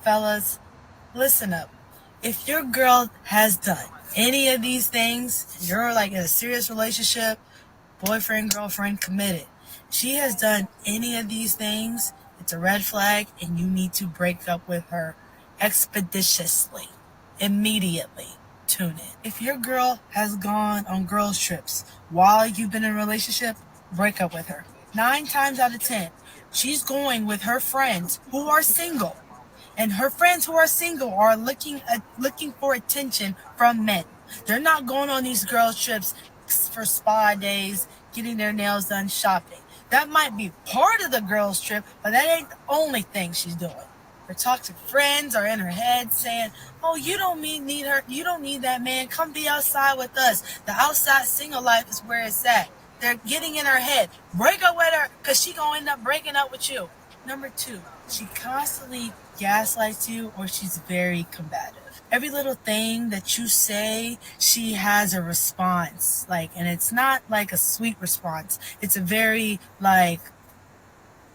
Fellas, listen up. If your girl has done any of these things, you're like in a serious relationship, boyfriend, girlfriend, committed. She has done any of these things, it's a red flag, and you need to break up with her expeditiously, immediately. Tune in. If your girl has gone on girls' trips while you've been in a relationship, break up with her. 9 times out of 10, she's going with her friends who are single, and her friends who are single are looking for attention from men. They're not going on these girls trips for spa days, getting their nails done, shopping. That might be part of the girls trip, but that ain't the only thing she's doing. Her toxic friends are in her head saying, "Oh, you don't need her. You don't need that man. Come be outside with us. The outside single life is where it's at." They're getting in her head. Break up with her because she gonna end up breaking up with you. Number two, she constantly gaslights you or she's very combative. Every little thing that you say, she has a response. And it's not like a sweet response. It's a very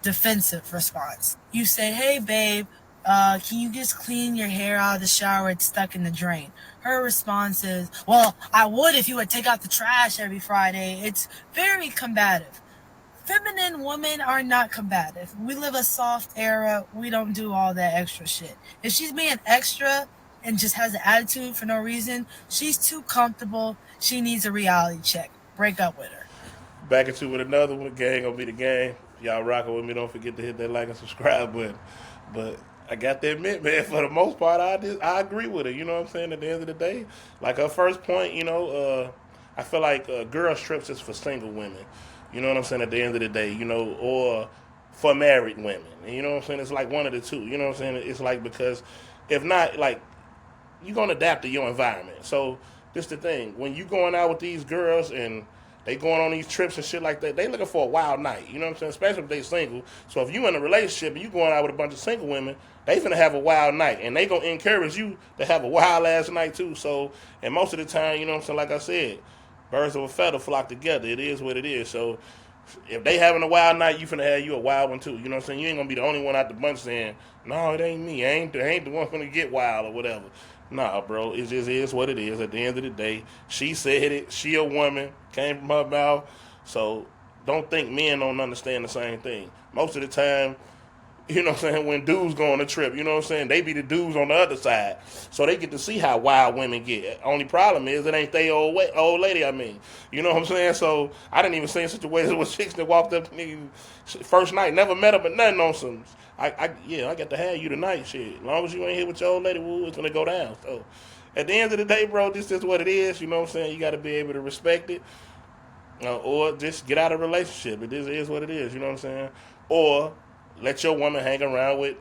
defensive response. You say, "Hey babe, can you just clean your hair out of the shower? It's stuck in the drain." Her response is, "Well, I would if you would take out the trash every Friday." It's very combative. Feminine women are not combative. We live a soft era. We don't do all that extra shit. If she's being extra and just has an attitude for no reason, she's too comfortable. She needs a reality check. Break up with her. Back at you with another one. Gang gonna be the game. Y'all rocking with me. Don't forget to hit that like and subscribe button. But I got to admit, man, for the most part, I agree with her. You know what I'm saying? At the end of the day, like her first point, I feel like girls trips is for single women. You know what I'm saying? At the end of the day, or for married women. And you know what I'm saying? It's like one of the two. You know what I'm saying? It's like because if not, like you're gonna adapt to your environment. So this the thing. When you going out with these girls and they going on these trips and shit like that, they looking for a wild night. You know what I'm saying? Especially if they single. So if you in a relationship and you going out with a bunch of single women, they finna have a wild night. And they gonna encourage you to have a wild ass night too. So and most of the time, you know what I'm saying, like I said, birds of a feather flock together. It is what it is. So if they having a wild night, you finna have you a wild one too. You know what I'm saying? You ain't gonna be the only one out the bunch saying, "No, it ain't me. I ain't the one finna get wild or whatever." Nah, bro, it just is what it is. At the end of the day, she said it. She a woman, came from her mouth. So don't think men don't understand the same thing. Most of the time, you know what I'm saying, when dudes go on a trip, you know what I'm saying, they be the dudes on the other side. So they get to see how wild women get. Only problem is it ain't they old lady, I mean. You know what I'm saying? So I didn't even see situations with chicks that walked up to me first night, never met her, but nothing on some. I got to have you tonight, shit. As long as you ain't here with your old lady, woo, it's gonna go down. So at the end of the day, bro, this is what it is. You know what I'm saying? You got to be able to respect it, or just get out of a relationship. It is what it is. You know what I'm saying? Or let your woman hang around with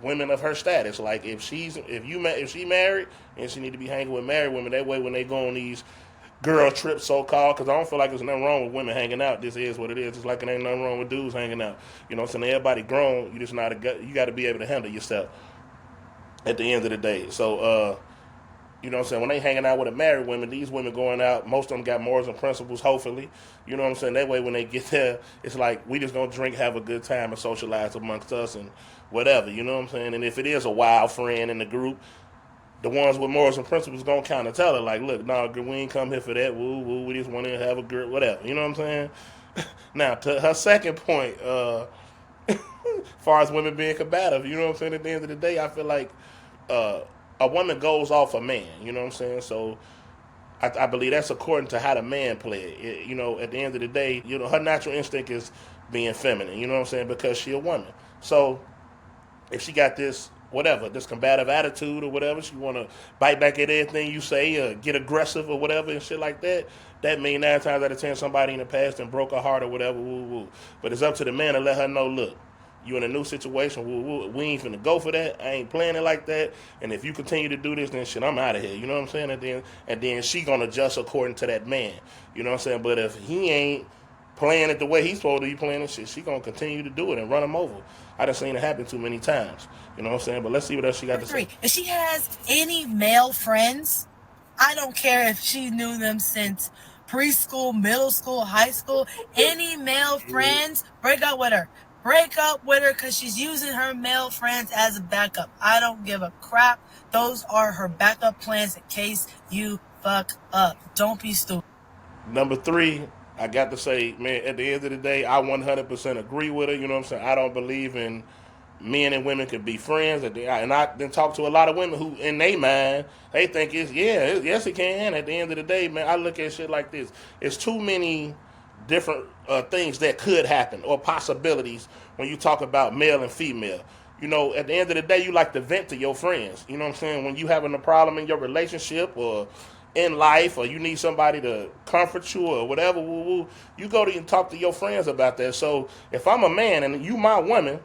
women of her status. Like if she married and she need to be hanging with married women. That way, when they go on these girl trips, so called, because I don't feel like there's nothing wrong with women hanging out. This is what it is. It's like it ain't nothing wrong with dudes hanging out. You know what I'm saying? Everybody grown. You just not you got to be able to handle yourself at the end of the day. So you know what I'm saying? When they hanging out with a married women, these women going out, most of them got morals and principles, hopefully. You know what I'm saying? That way when they get there, it's like we just gonna drink, have a good time, and socialize amongst us and whatever. You know what I'm saying? And if it is a wild friend in the group, the ones with morals and principles gonna kind of tell her like, look, no, we ain't come here for that. Woo, woo. We just want to have a good whatever. You know what I'm saying? Now to her second point, as far as women being combative, you know what I'm saying? At the end of the day, I feel like uh, a woman goes off a man. You know what I'm saying? So I believe that's according to how the man play it. You know, at the end of the day, her natural instinct is being feminine. You know what I'm saying? Because she a woman. So if she got this whatever, this combative attitude or whatever, she want to bite back at everything you say, or get aggressive or whatever and shit like that. That mean 9 times out of 10 somebody in the past and broke her heart or whatever. Woo woo. But it's up to the man to let her know, look, you in a new situation. We ain't finna go for that. I ain't playing it like that. And if you continue to do this, then shit, I'm out of here. You know what I'm saying? And then she gonna adjust according to that man. You know what I'm saying? But if he ain't playing it the way he's supposed to be playing it, shit, she gonna continue to do it and run him over. I done seen it happen too many times. You know what I'm saying? But let's see what else she got Number to say. three, if she has any male friends, I don't care if she knew them since preschool, middle school, high school, any male friends, break up with her. Break up with her because she's using her male friends as a backup. I don't give a crap. Those are her backup plans in case you fuck up. Don't be stupid. Number three, I got to say, man, at the end of the day, I 100% agree with her. You know what I'm saying? I don't believe in men and women can be friends. And I then talk to a lot of women who, in their mind, they think yes, it can. At the end of the day, man, I look at shit like this. It's too many different things that could happen or possibilities when you talk about male and female. You know, at the end of the day, you like to vent to your friends. You know what I'm saying? When you having a problem in your relationship or in life, or you need somebody to comfort you or whatever, you go to and talk to your friends about that. So if I'm a man and you my woman,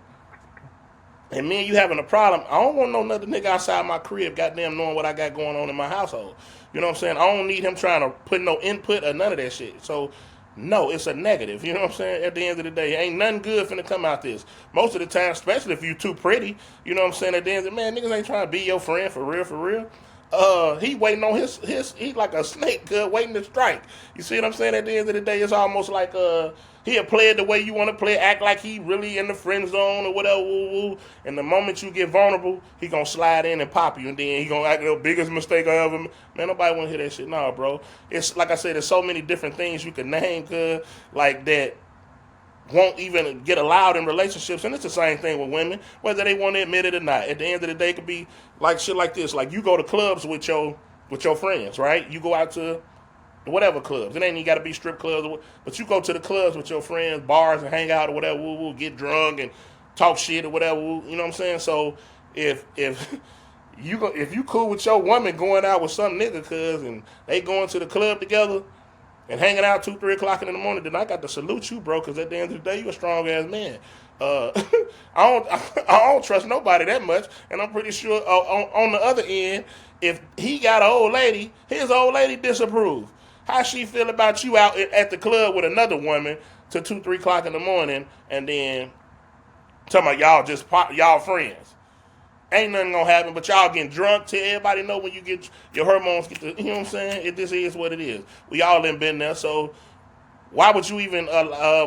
and me and you having a problem, I don't want no another nigga outside my crib, goddamn, knowing what I got going on in my household. You know what I'm saying? I don't need him trying to put no input or none of that shit. So, no, it's a negative. You know what I'm saying? At the end of the day, ain't nothing good finna come out this. Most of the time, especially if you too pretty, you know what I'm saying? At the end of the day, man, niggas ain't trying to be your friend for real, for real. He waiting on his he like a snake good waiting to strike. You see what I'm saying? At the end of the day, it's almost like he'll play it the way you want to play, act like he really in the friend zone or whatever. And the moment you get vulnerable, he gonna slide in and pop you, and then he gonna act the biggest mistake I ever. Man, nobody wanna hear that shit. Nah, bro. It's like I said, there's so many different things you can name, good like that won't even get allowed in relationships, and it's the same thing with women, whether they want to admit it or not. At the end of the day, it could be like shit like this. Like you go to clubs with your friends, right? You go out to whatever clubs. It ain't even got to be strip clubs, but you go to the clubs with your friends, bars, and hang out or whatever. Get drunk and talk shit or whatever. You know what I'm saying? So if if you cool with your woman going out with some nigga, cuz, and they going to the club together and hanging out 2, 3 o'clock in the morning, then I got to salute you, bro. Because at the end of the day, you a strong ass man. Uh, I don't trust nobody that much, and I'm pretty sure on the other end, if he got an old lady, his old lady disapprove. How she feel about you out at the club with another woman to 2, 3 o'clock in the morning, and then talking about y'all just y'all friends? Ain't nothing gonna happen, but y'all getting drunk till everybody know when you get your hormones get you know what I'm saying? This is what it is. We all done been there, so why would you even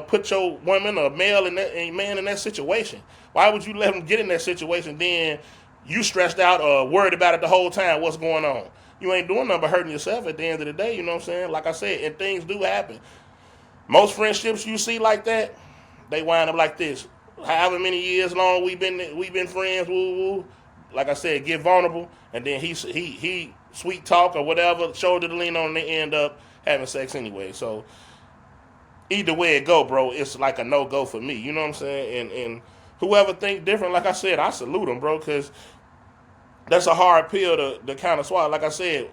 put your woman or male in that man in that situation? Why would you let them get in that situation? Then you stressed out or worried about it the whole time. What's going on? You ain't doing nothing but hurting yourself at the end of the day. You know what I'm saying? Like I said, and things do happen. Most friendships you see like that, they wind up like this. However many years long we been friends, like I said, get vulnerable, and then he sweet talk or whatever, shoulder to lean on, and they end up having sex anyway. So either way it go, bro, it's like a no go for me. You know what I'm saying? And whoever think different, like I said, I salute them, bro, because that's a hard pill to kind of swallow. Like I said,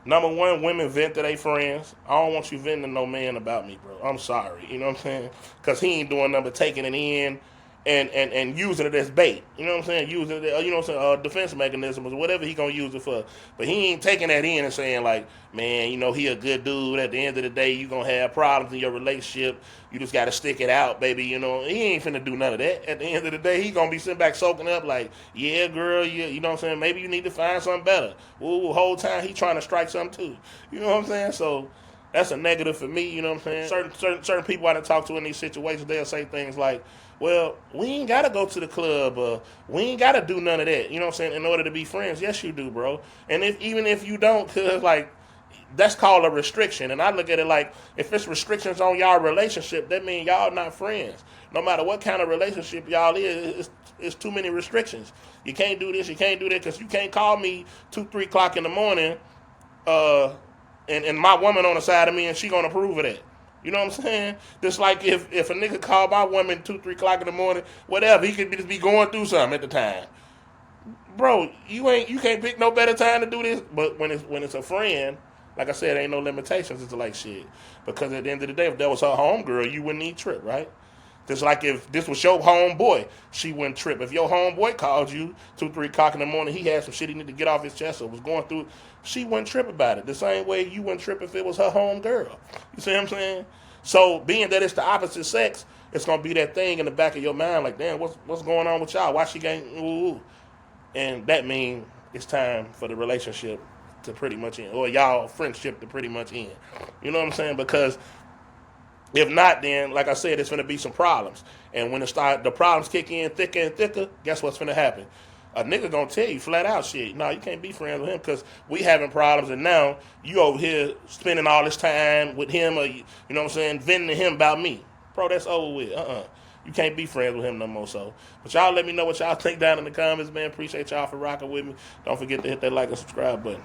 number one, women vent to their friends. I don't want you venting to no man about me, bro. I'm sorry. You know what I'm saying? Because he ain't doing nothing but taking it in and using it as bait. You know what I'm saying? Using it, you know what I'm saying, defense mechanism or whatever he gonna use it for. But he ain't taking that in and saying like, man, you know, he a good dude. At the end of the day, you gonna have problems in your relationship. You just gotta stick it out, baby. You know, he ain't finna do none of that. At the end of the day, he gonna be sitting back soaking up like, yeah, girl, you know what I'm saying? Maybe you need to find something better. Ooh, whole time he trying to strike something too. You know what I'm saying? So that's a negative for me. You know what I'm saying? Certain people I done talk to in these situations, they'll say things like, "Well, we ain't gotta go to the club. We ain't gotta do none of that." You know what I'm saying? In order to be friends, yes, you do, bro. And even if you don't, cause like that's called a restriction. And I look at it like if it's restrictions on y'all relationship, that means y'all not friends. No matter what kind of relationship y'all it's too many restrictions. You can't do this, you can't do that, because you can't call me 2, 3 o'clock in the morning uh, and my woman on the side of me and she gonna approve of that. You know what I'm saying? Just like if a nigga called my woman 2, 3 o'clock in the morning, whatever, he could just be going through something at the time. Bro, you can't pick no better time to do this. But when it's a friend, like I said, ain't no limitations. It's like shit. Because at the end of the day, if that was her homegirl, you wouldn't need trip, right? Just like if this was your homeboy, she wouldn't trip. If your homeboy called you 2, 3 o'clock in the morning, he had some shit he needed to get off his chest or was going through, she wouldn't trip about it. The same way you wouldn't trip if it was her homegirl. You see what I'm saying? So being that it's the opposite sex, it's gonna be that thing in the back of your mind, like, damn, what's going on with y'all? Why she ain't ooh? And that means it's time for the relationship to pretty much end, or y'all friendship to pretty much end. You know what I'm saying? Because If not, then like I said, it's going to be some problems. And when the problems kick in thicker and thicker, guess what's going to happen? A nigga gonna tell you flat out, shit. No, you can't be friends with him because we having problems, and now you over here spending all this time with him, or you know what I'm saying, venting to him about me, bro. That's over with. You can't be friends with him no more. So, but y'all let me know what y'all think down in the comments, man. Appreciate y'all for rocking with me. Don't forget to hit that like and subscribe button.